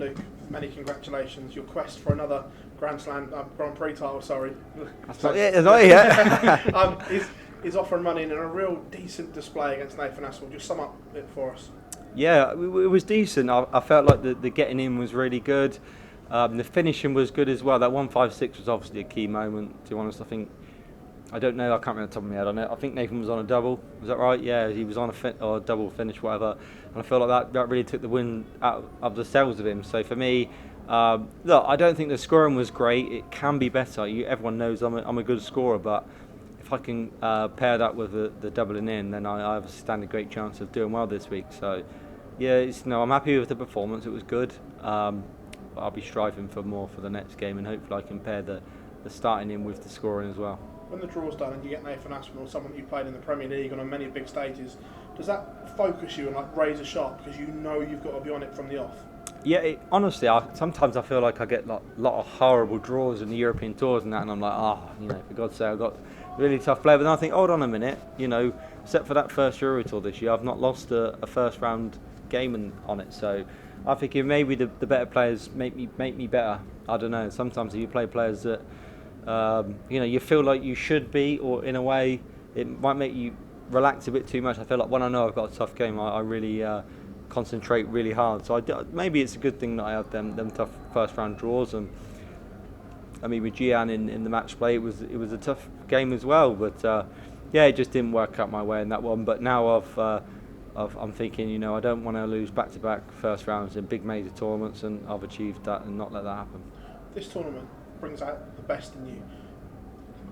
Luke, many congratulations. Your quest for another Grand Prix title, sorry. That's not it yet. Is offering money in a real decent display against Nathan Aspinall. Just sum up it for us. Yeah, it was decent. I felt like the getting in was really good. The finishing was good as well. That 156 was obviously a key moment, to be honest. I don't know, I can't remember the top of my head on it. I think Nathan was on a double, was that right? Yeah, he was on a double finish, whatever. And I feel like that really took the wind out of the sails of him. So for me, look, I don't think the scoring was great. It can be better. Everyone knows I'm a good scorer, but if I can pair that with the doubling in, then I stand a great chance of doing well this week. So yeah, I'm happy with the performance. It was good. But I'll be striving for more for the next game, and hopefully I can pair the starting in with the scoring as well. When the draw's done and you get Nathan Aspinall, someone that you played in the Premier League and on many big stages, does that focus you and like raise a shot because you know you've got to be on it from the off? Yeah, honestly, sometimes I feel like I get a lot of horrible draws in the European tours and that, and I'm like, for God's sake, I've got a really tough player. But then I think, hold on a minute, except for that first Euro Tour this year, I've not lost a first round game on it. So I think if maybe the better players make me better. I don't know. Sometimes if you play players that you feel like you should be, or in a way it might make you relax a bit too much. I feel like when I know I've got a tough game, I really concentrate really hard. So maybe it's a good thing that I had them tough first round draws. And I mean, with Gian in the match play, it was a tough game as well. But it just didn't work out my way in that one. But now I'm thinking, I don't want to lose back-to-back first rounds in big major tournaments, and I've achieved that and not let that happen. This tournament brings out the best in you.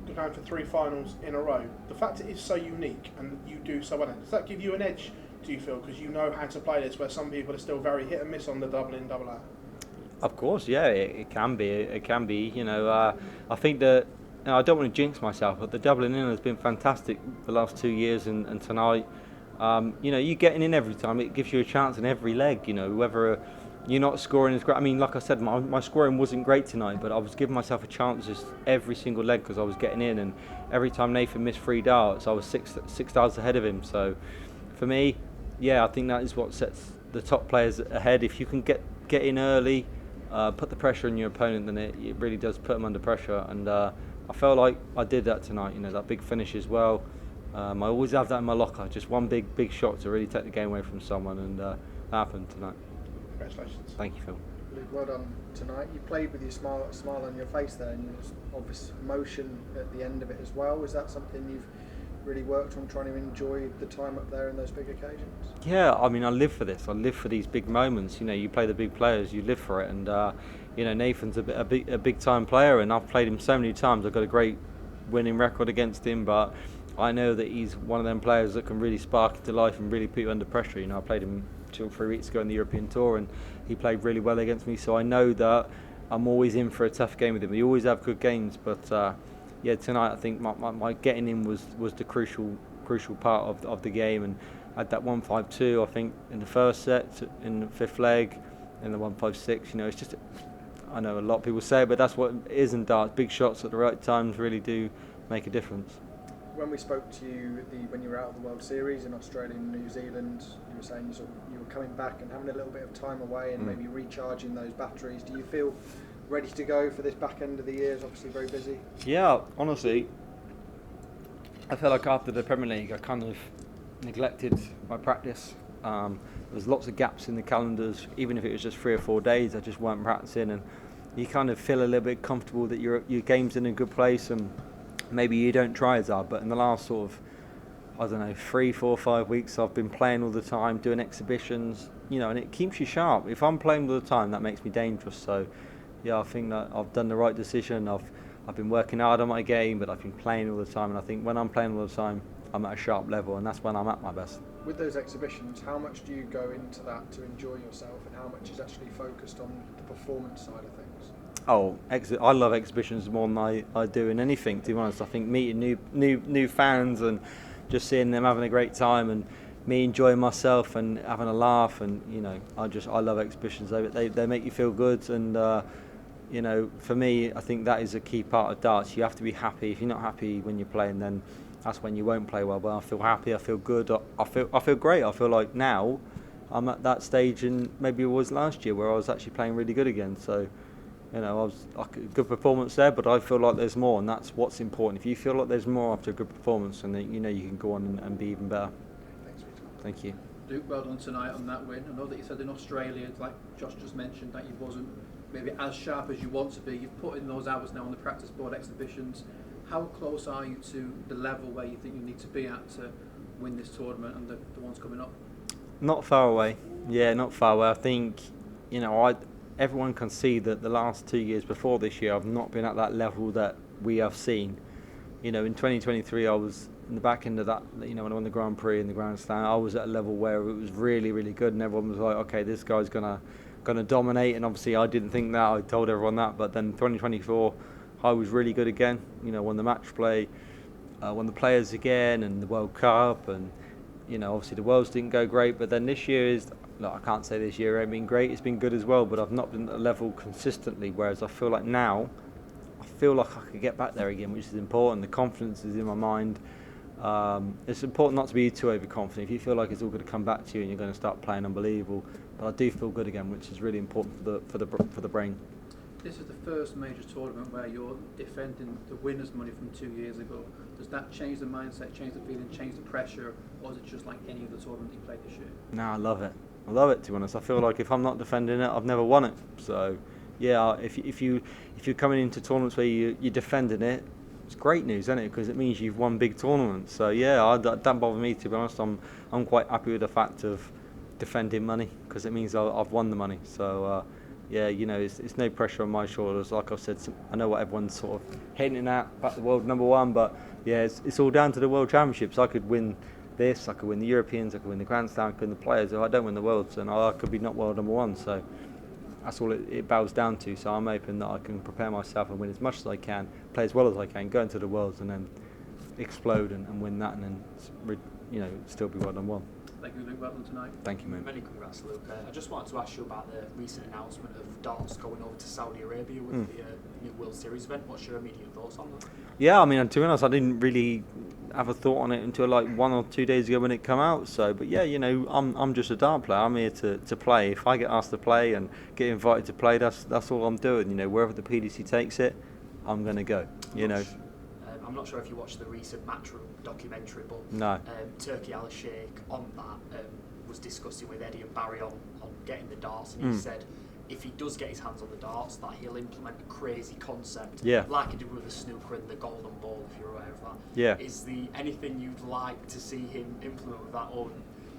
You're going for 3 finals in a row. The fact it is so unique and you do so well, does that give you an edge, do you feel, because you know how to play this, where some people are still very hit and miss on the double in, double out? Of course, yeah, it can be. It can be. I think that I don't want to jinx myself, but the doubling in has been fantastic the last 2 years, and tonight, you getting in every time, it gives you a chance in every leg. Whether you're not scoring as great. I mean, like I said, my scoring wasn't great tonight, but I was giving myself a chance just every single leg because I was getting in, and every time Nathan missed 3 darts, I was six darts ahead of him. So for me, I think that is what sets the top players ahead. If you can get in early, put the pressure on your opponent, then it really does put them under pressure. And I felt like I did that tonight. That big finish as well. I always have that in my locker, just one big shot to really take the game away from someone, and that happened tonight. Congratulations. Thank you, Phil. Luke, well done tonight. You played with your smile on your face there, and there's obvious emotion at the end of it as well. Is that something you've really worked on, trying to enjoy the time up there in those big occasions? Yeah, I mean, I live for this. I live for these big moments. You play the big players, you live for it. And Nathan's a big time player, and I've played him so many times. I've got a great winning record against him, but I know that he's one of them players that can really spark into life and really put you under pressure. I played him 2 or 3 weeks ago in the European Tour, and he played really well against me. So I know that I'm always in for a tough game with him. We always have good games, but tonight I think my getting in was the crucial part of the game, and I had that 1-5-2 I think in the first set, in the 5th leg, and the 1-5-6. It's just, I know a lot of people say it, but that's what it is in darts. Big shots at the right times really do make a difference. When we spoke to you when you were out of the World Series in Australia and New Zealand, you were saying you were coming back and having a little bit of time away and maybe recharging those batteries. Do you feel ready to go for this back end of the year? It's obviously very busy. Yeah, honestly, I feel like after the Premier League, I kind of neglected my practice. There's lots of gaps in the calendars. Even if it was just 3 or 4 days, I just weren't practicing, and you kind of feel a little bit comfortable that your game's in a good place, and maybe you don't try as hard. But in the last sort of 3, 4, 5 weeks, I've been playing all the time, doing exhibitions, and it keeps you sharp. If I'm playing all the time, that makes me dangerous. So I think that I've done the right decision. I've been working hard on my game, but I've been playing all the time, and I think when I'm playing all the time, I'm at a sharp level, and that's when I'm at my best. With those exhibitions, how much do you go into that to enjoy yourself, and how much is actually focused on the performance side of things? Oh, I love exhibitions more than I do in anything, to be honest. I think meeting new fans and just seeing them having a great time, and me enjoying myself and having a laugh, and I love exhibitions. They make you feel good, and for me, I think that is a key part of darts. You have to be happy. If you're not happy when you're playing, then that's when you won't play well. But I feel happy. I feel good. I feel great. I feel like now, I'm at that stage, and maybe it was last year where I was actually playing really good again. So, you know, I was like a good performance there, but I feel like there's more, and that's what's important. If you feel like there's more after a good performance, then you know you can go on and be even better. Thanks for your time. Thank you. Luke, well done tonight on that win. I know that you said in Australia, like Josh just mentioned, that you wasn't maybe as sharp as you want to be. You've put in those hours now on the practice board exhibitions. How close are you to the level where you think you need to be at to win this tournament and the ones coming up? Not far away. Yeah, not far away. I think, you know, everyone can see that the last 2 years before this year, I've not been at that level that we have seen. You know, in 2023, I was in the back end of that, you know, when I won the Grand Prix and the Grand Slam, I was at a level where it was really, really good, and everyone was like, okay, this guy's gonna dominate, and obviously I didn't think that, I told everyone that, but then 2024, I was really good again, you know, won the match play, won the Players again, and the World Cup, and, you know, obviously the Worlds didn't go great, but then this year is, look, I can't say this year ain't been great, it's been good as well, but I've not been at a level consistently, whereas I feel like now, I feel like I could get back there again, which is important. The confidence is in my mind. It's important not to be too overconfident. If you feel like it's all going to come back to you and you're going to start playing unbelievable, but I do feel good again, which is really important for the brain. This is the first major tournament where you're defending the winners' money from 2 years ago. Does that change the mindset, change the feeling, change the pressure, or is it just like any other tournament you played this year? No, I love it. I love it, to be honest. I feel like if I'm not defending it, I've never won it. So, yeah, if you're coming into tournaments where you're defending it, it's great news, isn't it? Because it means you've won big tournaments. So yeah, that don't bother me, to be honest. I'm quite happy with the fact of defending money, because it means I've won the money. So yeah, you know, it's no pressure on my shoulders. Like I've said, I know what everyone's sort of hinting at about the world #1, but yeah, it's all down to the World Championships. I could win this, I could win the Europeans, I could win the Grand Slam, I could win the Players. If I don't win the Worlds, then I could be not world #1. So that's all it boils down to. So I'm hoping that I can prepare myself and win as much as I can, play as well as I can, go into the Worlds, and then explode and win that, and then, you know, still be world #1. Thank you, Luke. Well done tonight. Thank you, mate. Many congrats, Luke. I just wanted to ask you about the recent announcement of darts going over to Saudi Arabia with the new World Series event. What's your immediate thoughts on that? Yeah, I mean, to be honest, I didn't really have a thought on it until like 1 or 2 days ago when it came out. So, but yeah, you know, I'm just a dart player. I'm here to play. If I get asked to play and get invited to play, that's all I'm doing. You know, wherever the PDC takes it, I'm going to go. I'm not sure if you watched the recent Matchroom documentary, but No. Turkey Al-Sheikh on that was discussing with Eddie and Barry on getting the darts, and he said if he does get his hands on the darts, that he'll implement a crazy concept, like he did with the snooker and the golden ball, if you're aware of that. Yeah. Is there anything you'd like to see him implement with that, or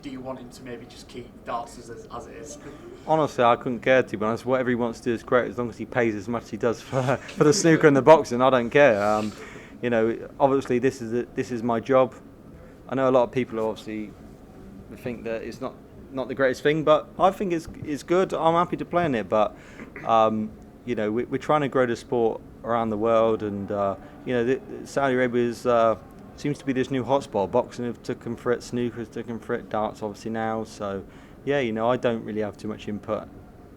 do you want him to maybe just keep darts as it is? Honestly, I couldn't care, to be honest. Whatever he wants to do is great, as long as he pays as much as he does for the snooker and the boxing. I don't care. You know, obviously this is my job. I know a lot of people obviously think that it's not the greatest thing, but I think it's good. I'm happy to play in it, but you know, we're trying to grow the sport around the world, and you know, Saudi Arabia seems to be this new hotspot. Boxing have taken for it, snooker's taken for it, darts obviously now. So yeah, you know, I don't really have too much input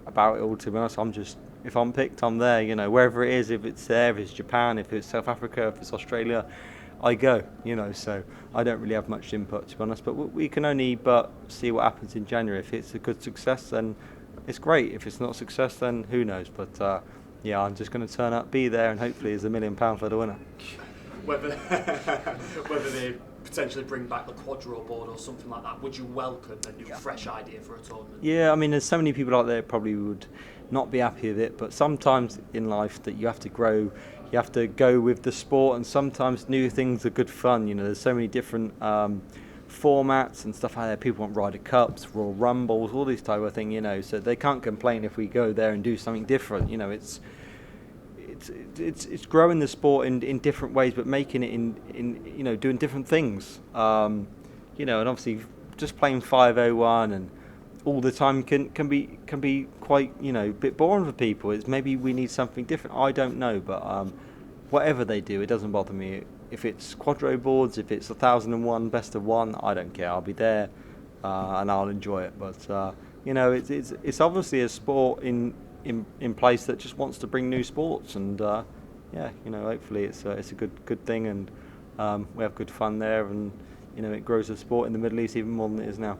about it all, to be honest. I'm just, if I'm picked, I'm there, you know, wherever it is, if it's there, if it's Japan, if it's South Africa, if it's Australia, I go, you know, so I don't really have much input, to be honest, but we can only but see what happens in January. If it's a good success, then it's great. If it's not a success, then who knows, but yeah, I'm just going to turn up, be there, and hopefully there's £1 million for the winner. Whether they potentially bring back the quadro board or something like that, would you welcome a new fresh idea for a tournament? Yeah, I mean, there's so many people out there probably would not be happy with it, but sometimes in life that you have to grow, you have to go with the sport, and sometimes new things are good fun. You know, there's so many different formats and stuff like that. People want Ryder Cups, Royal Rumbles, all these type of thing, you know, so they can't complain if we go there and do something different. You know, it's growing the sport in different ways, but making it in you know, doing different things. You know, and obviously just playing 501 and all the time can be quite, you know, a bit boring for people. It's maybe we need something different. I don't know, but whatever they do, it doesn't bother me. If it's quadro boards, if it's 1001 best of one, I don't care. I'll be there and I'll enjoy it. But you know, it's obviously a sport in place that just wants to bring new sports, and yeah, you know, hopefully it's a good thing, and we have good fun there, and you know, it grows the sport in the Middle East even more than it is now.